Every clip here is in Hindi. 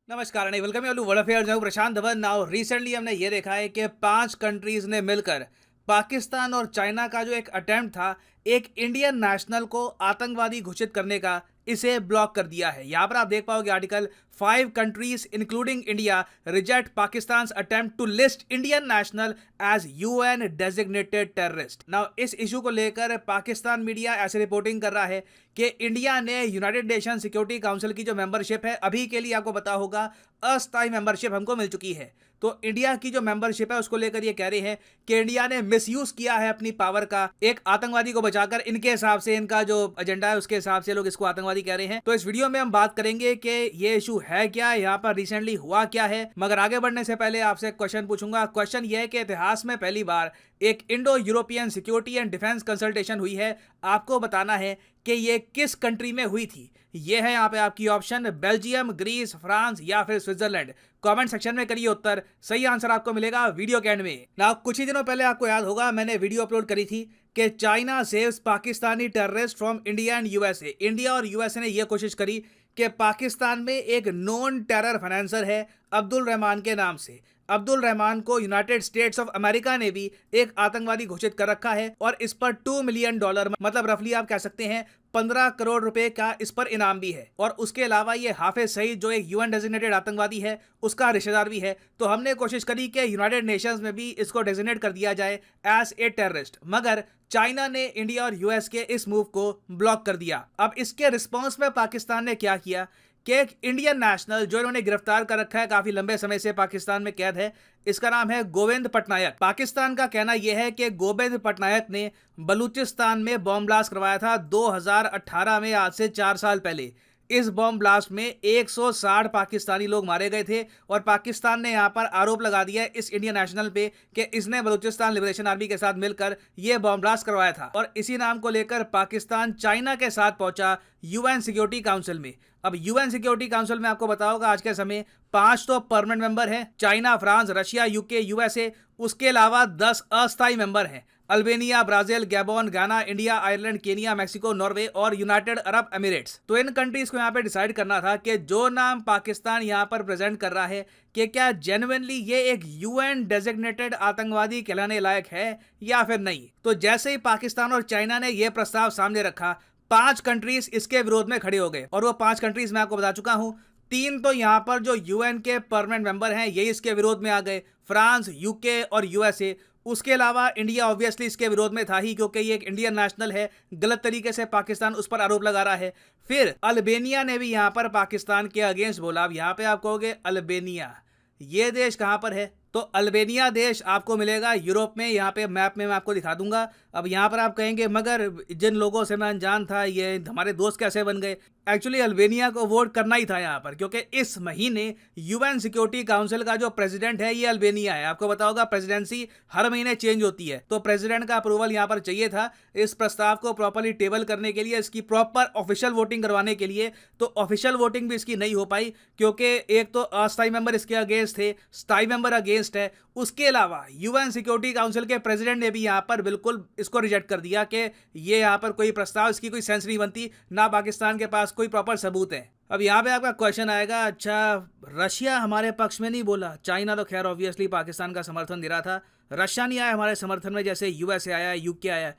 नमस्कार and welcome you world affairs. मैं प्रशांत धवन। नाउ रिसेंटली हमने ये देखा है कि 5 कंट्रीज ने मिलकर पाकिस्तान और चाइना का जो एक अटेम्प्ट था एक इंडियन नेशनल को आतंकवादी घोषित करने का, इसे ब्लॉक कर दिया है। यहाँ पर आप देख पाओगे article 5 countries including India reject Pakistan attempt to list Indian national as UN designated terrorist. Now इस इशू को लेकर पाकिस्तान मीडिया ऐसे रिपोर्टिंग कर रहा है कि इंडिया ने यूनाइटेड नेशन सिक्योरिटी काउंसिल की जो मेंबरशिप है, अभी के लिए आपको पता होगा अस्थायी मेंबरशिप हमको मिल चुकी है। तो इंडिया की जो मेंबरशिप है उसको लेकर ये कह रहे हैं कि इंडिया ने मिसयूज किया है अपनी पावर का एक आतंकवादी को बचाकर। इनके हिसाब से, इनका जो एजेंडा है उसके हिसाब से लोग इसको आतंकवादी कह रहे हैं। तो इस वीडियो में हम बात करेंगे कि ये इशू है क्या, यहाँ पर रिसेंटली हुआ क्या है। मगर आगे बढ़ने से पहले आपसे क्वेश्चन पूछूंगा। क्वेश्चन ये है कि इतिहास में पहली बार एक Indo European security and defence consultation हुई है। आपको बताना है कि ये किस कंट्री में हुई थी। ये है यहाँ पे आपकी ऑप्शन, बेल्जियम, ग्रीस, फ्रांस या फिर स्विट्जरलैंड। कमेंट सेक्शन में करिए उत्तर। सही आंसर आपको मिलेगा वीडियो के एंड में। ना कुछ ही दिनों पहले आपको याद होगा मैंने वीडियो अपलोड करी थी कि China saves Pakistani terrorist from India and USA. India और यूएसए ने यह कोशिश करी कि पाकिस्तान में एक नॉन टेरर फाइनेंसर है अब्दुल रहमान के नाम से। अब्दुल रहमान को यूनाइटेड स्टेट्स ऑफ अमेरिका ने भी एक आतंकवादी घोषित कर रखा है और इस पर $2 मिलियन, मतलब रफली आप कह सकते हैं 15 करोड़ रुपए का इस पर इनाम भी है। और उसके अलावा ये हाफिज सईद जो एक यूएन डेजिग्नेटेड आतंकवादी है उसका रिश्तेदार भी है। तो हमने कोशिश करी कि यूनाइटेड नेशंस में भी इसको डेजिग्नेट कर दिया जाए एज ए टेररिस्ट, मगर चाइना ने इंडिया और यूएस के इस मूव को ब्लॉक कर दिया। अब इसके रिस्पॉन्स में पाकिस्तान ने क्या किया कि एक इंडियन नेशनल जो इन्होंने गिरफ्तार कर रखा है, काफी लंबे समय से पाकिस्तान में कैद है, इसका नाम है गोविंद पटनायक। पाकिस्तान का कहना यह है कि गोविंद पटनायक ने बलूचिस्तान में बॉम्ब ब्लास्ट करवाया था 2018 में, आज से 4 साल पहले। इस बॉम्ब ब्लास्ट में 160 पाकिस्तानी लोग मारे गए थे और पाकिस्तान ने यहां पर आरोप लगा दिया है इस इंडियन नेशनल पे कि इसने बलूचिस्तान लिबरेशन आर्मी के साथ मिलकर यह बॉम्ब ब्लास्ट करवाया था। और इसी नाम को लेकर पाकिस्तान चाइना के साथ पहुंचा यूएन सिक्योरिटी काउंसिल में। अब यूएन सिक्योरिटी काउंसिल में आपको बताओगा आज के समय 5 तो परमानेंट मेंबर हैं, China, France, Russia, UK, USA. उसके अलावा 10 अस्थायी मेंबर हैं, अल्बेनिया, ब्राजील, गैबोन, गाना, India, Ireland, Kenya, Mexico, Norway और यूनाइटेड अरब एमिरेट्स। तो इन कंट्रीज को यहाँ पे डिसाइड करना था कि जो नाम पाकिस्तान यहाँ पर प्रेजेंट कर रहा है कि क्या जेन्युइनली ये एक यूएन डेजिग्नेटेड आतंकवादी कहलाने लायक है या फिर नहीं। तो जैसे ही पाकिस्तान और चाइना ने यह प्रस्ताव सामने रखा, 5 कंट्रीज इसके विरोध में खड़े हो गए। और वो 5 कंट्रीज मैं आपको बता चुका हूं। 3 तो यहां पर जो यूएन के परमानेंट मेंबर हैं यही इसके विरोध में आ गए, फ्रांस, यूके और यूएसए। उसके अलावा इंडिया ऑब्वियसली इसके विरोध में था ही, क्योंकि ये एक इंडियन नेशनल है, गलत तरीके से पाकिस्तान उस पर आरोप लगा रहा है। फिर अल्बेनिया ने भी यहां पर पाकिस्तान के अगेंस्ट बोला। अब यहां पे आप कहोगे अल्बेनिया, ये देश कहां पर है? तो अल्बेनिया देश आपको मिलेगा यूरोप में। यहाँ पे मैप में मैं आपको दिखा दूंगा। अब यहाँ पर आप कहेंगे मगर जिन लोगों से मैं अनजान था ये हमारे दोस्त कैसे बन गए। एक्चुअली अल्बेनिया को वोट करना ही था यहाँ पर, क्योंकि इस महीने यूएन सिक्योरिटी काउंसिल का जो प्रेसिडेंट है ये अल्बेनिया है। आपको पता होगा प्रेसिडेंसी हर महीने चेंज होती है, तो प्रेसिडेंट का अप्रूवल यहाँ पर चाहिए था इस प्रस्ताव को प्रॉपरली टेबल करने के लिए, इसकी प्रॉपर ऑफिशियल वोटिंग करवाने के लिए। तो ऑफिशियल वोटिंग भी इसकी नहीं हो पाई, क्योंकि एक तो अस्थायी मेंबर इसके अगेंस्ट थे, स्थायी मेंबर अगेंस्ट है। उसके अलावा यूएन सिक्योरिटी काउंसिल के प्रेसिडेंट ने भी यहाँ पर बिल्कुल इसको रिजेक्ट कर दिया कि ये यहाँ पर कोई प्रस्ताव, इसकी कोई सेंस नहीं बनती, ना पाकिस्तान के पास कोई प्रॉपर सबूत है। अब यहाँ पे आपका क्वेश्चन आएगा, अच्छा रशिया हमारे पक्ष में नहीं बोला? चाइना तो खैर ऑब्वियसली पाकिस्तान का समर्थन दे रहा था, रशिया नहीं आया हमारे समर्थन में जैसे यूएसए आया, यूके आया।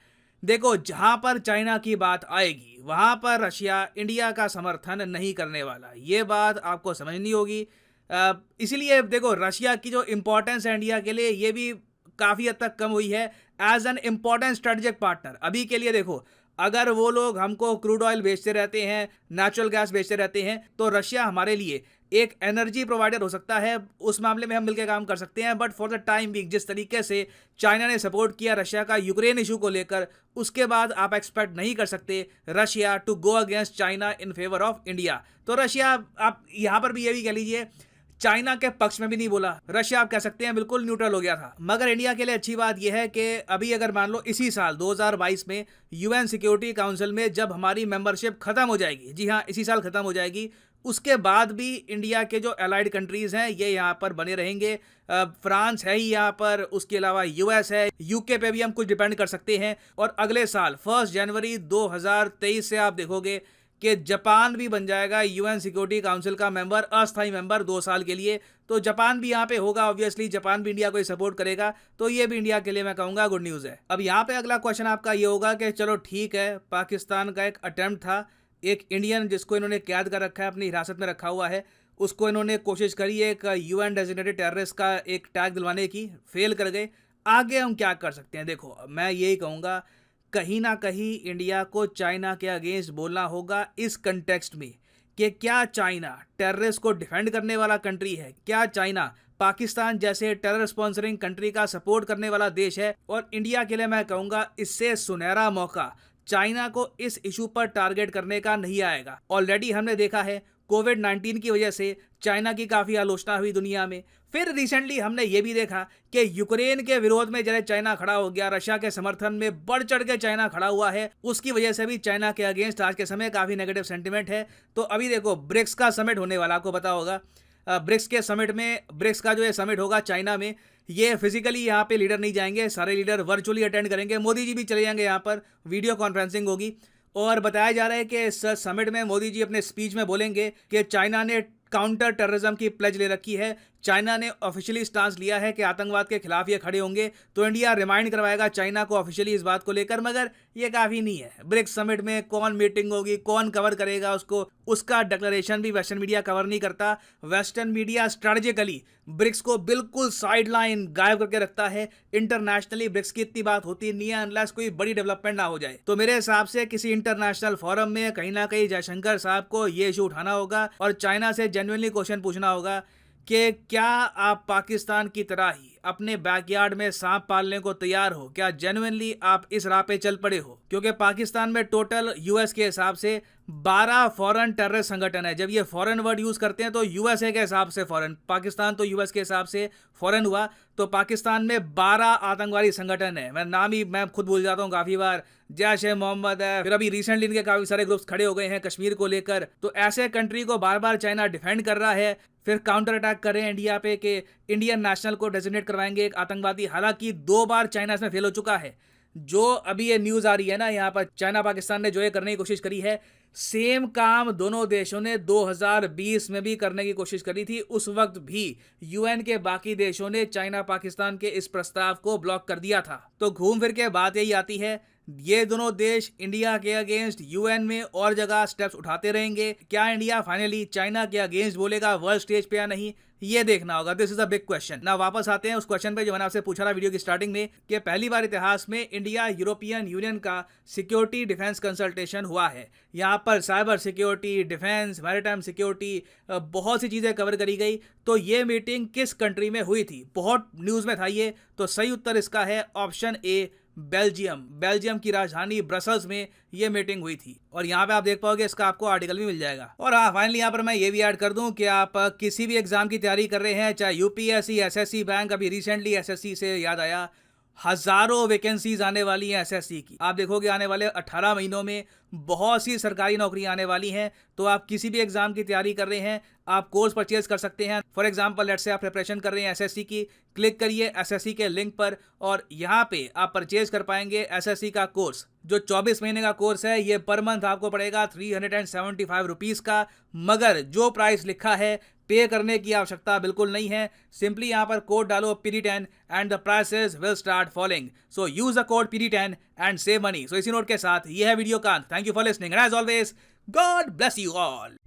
देखो, जहां पर चाइना की बात आएगी वहां पर रशिया इंडिया का समर्थन नहीं करने वाला, ये बात आपको समझनी होगी। इसीलिए देखो, रशिया की जो इंपॉर्टेंस है इंडिया के लिए ये भी काफ़ी हद तक कम हुई है as an important strategic partner. अभी के लिए देखो, अगर वो लोग हमको क्रूड ऑयल बेचते रहते हैं, नेचुरल गैस बेचते रहते हैं, तो रशिया हमारे लिए एक एनर्जी प्रोवाइडर हो सकता है। उस मामले में हम मिलकर काम कर सकते हैं। But for the time being, जिस तरीके से चाइना ने सपोर्ट किया रशिया का यूक्रेन इशू को लेकर, उसके बाद आप एक्सपेक्ट नहीं कर सकते Russia to go against China in favour of India. तो रशिया, आप यहाँ पर भी ये भी कह लीजिए, चाइना के पक्ष में भी नहीं बोला, रशिया आप कह सकते हैं बिल्कुल न्यूट्रल हो गया था। मगर इंडिया के लिए अच्छी बात यह है कि अभी अगर मान लो इसी साल 2022 में यूएन सिक्योरिटी काउंसिल में जब हमारी मेंबरशिप खत्म हो जाएगी, जी हाँ इसी साल खत्म हो जाएगी, उसके बाद भी इंडिया के जो एलाइड कंट्रीज हैं ये यहाँ पर बने रहेंगे। फ्रांस है ही यहाँ पर, उसके अलावा यूएस है, यूके पे भी हम कुछ डिपेंड कर सकते हैं। और अगले साल 1 जनवरी 2023 से आप देखोगे कि जापान भी बन जाएगा यूएन सिक्योरिटी काउंसिल का मेंबर, अस्थायी मेंबर 2 साल के लिए। तो जापान भी यहाँ पे होगा, ऑब्वियसली जापान भी इंडिया को सपोर्ट करेगा, तो ये भी इंडिया के लिए मैं कहूँगा गुड न्यूज़ है। अब यहाँ पे अगला क्वेश्चन आपका ये होगा कि चलो ठीक है, पाकिस्तान का एक अटेम्प्ट था, एक इंडियन जिसको इन्होंने कैद कर रखा है, अपनी हिरासत में रखा हुआ है, उसको इन्होंने कोशिश करी एक यूएन डेजिग्नेटेड टेररिस्ट का एक टैग दिलवाने की, फेल कर गए। आगे हम क्या कर सकते हैं? देखो, मैं यही कहूँगा, कहीं ना कहीं इंडिया को चाइना के अगेंस्ट बोलना होगा इस कंटेक्स्ट में कि क्या चाइना टेररिस्ट को डिफेंड करने वाला कंट्री है? क्या चाइना पाकिस्तान जैसे टेरर स्पॉन्सरिंग कंट्री का सपोर्ट करने वाला देश है? और इंडिया के लिए मैं कहूँगा इससे सुनहरा मौका चाइना को इस इशू पर टारगेट करने का नहीं आएगा। ऑलरेडी हमने देखा है कोविड-19 की वजह से चाइना की काफ़ी आलोचना हुई दुनिया में। फिर रिसेंटली हमने ये भी देखा कि यूक्रेन के विरोध में जब चाइना खड़ा हो गया, रशिया के समर्थन में बढ़ चढ़ के चाइना खड़ा हुआ है, उसकी वजह से भी चाइना के अगेंस्ट आज के समय काफ़ी नेगेटिव सेंटिमेंट है। तो अभी देखो, ब्रिक्स का समिट होने वाला, आपको पता होगा, ब्रिक्स के समिट में, ब्रिक्स का जो ये समिट होगा चाइना में, ये फिजिकली यहाँ पे लीडर नहीं जाएंगे, सारे लीडर वर्चुअली अटेंड करेंगे। मोदी जी भी चले जाएंगे, यहाँ पर वीडियो कॉन्फ्रेंसिंग होगी। और बताया जा रहा है कि इस समिट में मोदी जी अपने स्पीच में बोलेंगे कि चाइना ने काउंटर टेररिज्म की प्लेज ले रखी है, चाइना ने ऑफिशियली स्टांस लिया है कि आतंकवाद के खिलाफ ये खड़े होंगे। तो इंडिया रिमाइंड करवाएगा चाइना को ऑफिशियली इस बात को लेकर, मगर ये काफ़ी नहीं है। ब्रिक्स समिट में कौन मीटिंग होगी, कौन कवर करेगा उसको, उसका डिक्लेरेशन भी वेस्टर्न मीडिया कवर नहीं करता। वेस्टर्न मीडिया स्ट्रेटेजिकली ब्रिक्स को बिल्कुल साइडलाइन गायब करके रखता है। इंटरनेशनली ब्रिक्स की इतनी बात होती नहीं है अनलेस कोई बड़ी डेवलपमेंट ना हो जाए। तो मेरे हिसाब से किसी इंटरनेशनल फोरम में कहीं ना कहीं जयशंकर साहब को ये इशू उठाना होगा और चाइना से जेन्युइनली क्वेश्चन पूछना होगा कि क्या आप पाकिस्तान की तरह ही अपने बैकयार्ड में सांप पालने को तैयार हो? क्या जेन्युइनली आप इस राह पे चल पड़े हो? क्योंकि पाकिस्तान में टोटल यूएस के हिसाब से 12 फॉरेन टेररिस्ट संगठन है। जब ये फॉरेन वर्ड यूज करते हैं तो यूएसए के हिसाब से फॉरेन, पाकिस्तान तो यूएस के हिसाब से फॉरेन हुआ। तो पाकिस्तान में 12 आतंकवादी संगठन है, मैं नाम ही मैं खुद भूल जाता हूँ काफी बार। जैश ए मोहम्मद है, फिर अभी रिसेंटली इनके काफी सारे ग्रुप्स खड़े हो गए हैं कश्मीर को लेकर। तो ऐसे कंट्री को बार बार चाइना डिफेंड कर रहा है, फिर काउंटर अटैक कर रहे हैं इंडिया पे कि इंडियन नेशनल को डेजिग्नेट करवाएंगे एक आतंकवादी। हालांकि 2 बार चाइना इसमें फेल हो चुका है। जो अभी ये न्यूज आ रही है ना, यहाँ पर चाइना पाकिस्तान ने जो ये करने की कोशिश करी है, सेम काम दोनों देशों ने 2020 में भी करने की कोशिश करी थी। उस वक्त भी यूएन के बाकी देशों ने चाइना पाकिस्तान के इस प्रस्ताव को ब्लॉक कर दिया था। तो घूम फिर के बात यही आती है, ये दोनों देश इंडिया के अगेंस्ट यूएन में और जगह स्टेप्स उठाते रहेंगे। क्या इंडिया फाइनली चाइना के अगेंस्ट बोलेगा वर्ल्ड स्टेज पे या नहीं, ये देखना होगा। This is a big question. ना वापस आते हैं उस क्वेश्चन पे जो मैंने आपसे पूछा था वीडियो की स्टार्टिंग में, कि पहली बार इतिहास में इंडिया यूरोपियन यूनियन का सिक्योरिटी डिफेंस कंसल्टेशन हुआ है। यहाँ पर cyber security, defence, maritime security, बहुत सी चीज़ें कवर करी गई। तो ये मीटिंग किस कंट्री में हुई थी? बहुत न्यूज़ में था ये। तो सही उत्तर इसका है ऑप्शन ए, बेल्जियम। बेल्जियम की राजधानी ब्रसल्स में ये मीटिंग हुई थी। और यहाँ पे आप देख पाओगे, इसका आपको आर्टिकल भी मिल जाएगा। और हाँ, फाइनली यहाँ पर मैं ये भी ऐड कर दूं कि आप किसी भी एग्जाम की तैयारी कर रहे हैं, चाहे यूपीएससी, एसएससी, बैंक, अभी रिसेंटली एसएससी से याद आया, हजारों वैकेंसीज आने वाली हैं एसएससी की। आप देखोगे आने वाले 18 महीनों में बहुत सी सरकारी नौकरियां आने वाली हैं। तो आप किसी भी एग्जाम की तैयारी कर रहे हैं, आप कोर्स परचेज कर सकते हैं। फॉर एग्जांपल, लेट्स से आप प्रिपरेशन कर रहे हैं एसएससी की, क्लिक करिए एसएससी के लिंक पर और यहाँ पे आप परचेज कर पाएंगे एसएससी का कोर्स। जो 24 महीने का कोर्स है, ये पर मंथ आपको पड़ेगा 375 रुपीज़ का। मगर जो प्राइस लिखा है, पे करने की आवश्यकता बिल्कुल नहीं है। सिंपली यहाँ पर कोड डालो PD10 and the prices will start following. So use the code PD10 and save money. So इसी नोट के साथ ये है वीडियो का। Thank you for listening and as always, God bless you all.